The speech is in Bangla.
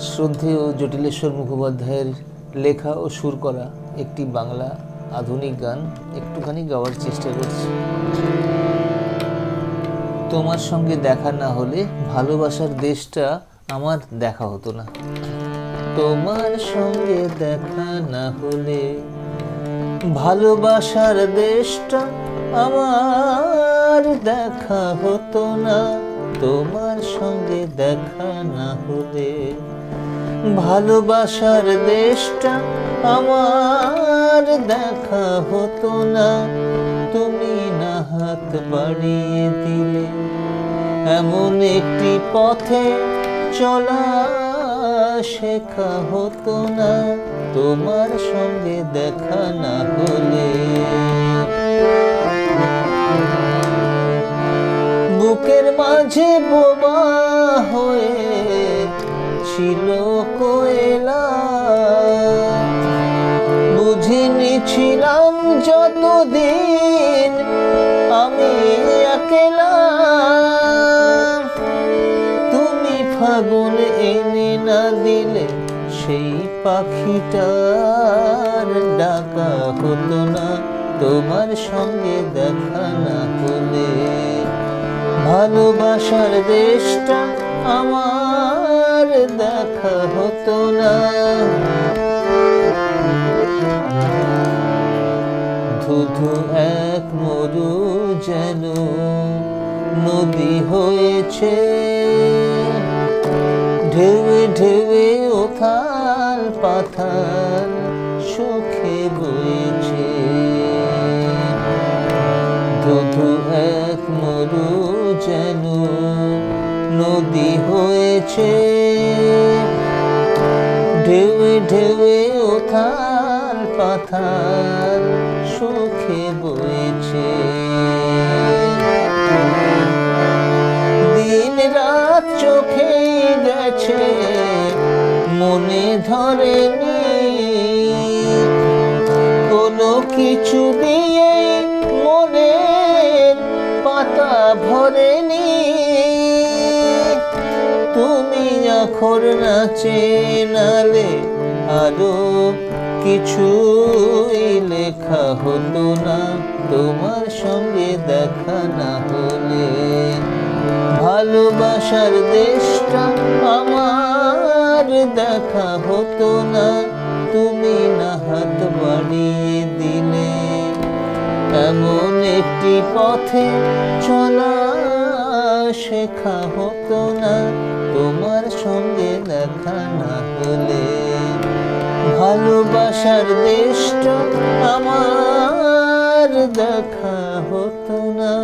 শ্রদ্ধেয় জটিলেশ্বর মুখোপাধ্যায়ের লেখা ও সুর করা একটি বাংলা আধুনিক গান একটুখানি গাওয়ার চেষ্টা করছি। তোমার সঙ্গে দেখা না হলে ভালোবাসার দেশটা আমার দেখা হতো না। তোমার সঙ্গে দেখা না হলে ভালোবাসার দেশটা আমার দেখা হতো না। তোমার সঙ্গে দেখা না হলে ভালোবাসার দেশটা আমার দেখা হতো না। তুমি না হাত বাড়িয়ে দিলে এমন একটি পথে চলা শেখা হতো না। তোমার সঙ্গে দেখা না হলে বুকের মাঝে বোবা হয়ে ছিল কোয়েলা, বুঝিনি ছিলাম যতদিন আমি একলা। তুমি ফাগুন এনে না দিলে সেই পাখিটার ডাকা হতো না। তোমার সঙ্গে দেখা না হলে ভালোবাসার দেশটা আমার দেখা হতো না। ধুধু এক মরু যেন নদী হয়েছে, ঢেউয়ে ঢেউয়ে ওথাল পাথাল সুখে বইছে। ধুধু এক মরু যেন নদী হয়েছে, ঢেউয়ে ঢেউয়ে ওথাল পাথাল সুখে বইছে। দিন রাত চোখে গেছে মনে ধরেনি, কোনো কিছু দিয়ে মনের পাতা ভরেনি। তুমি আখর না চেনালে আরো কিছুই লেখা হতো না। তোমার সঙ্গে দেখা না হলে ভালোবাসার দেশটা আমার দেখা হতো না। তুমি না হাত বাড়িয়ে দিলে এমন একটি পথে চলা শেখা হতো না। তোমার সঙ্গে দেখা না হলে ভালোবাসার দেশটা আমার দেখা হতো না।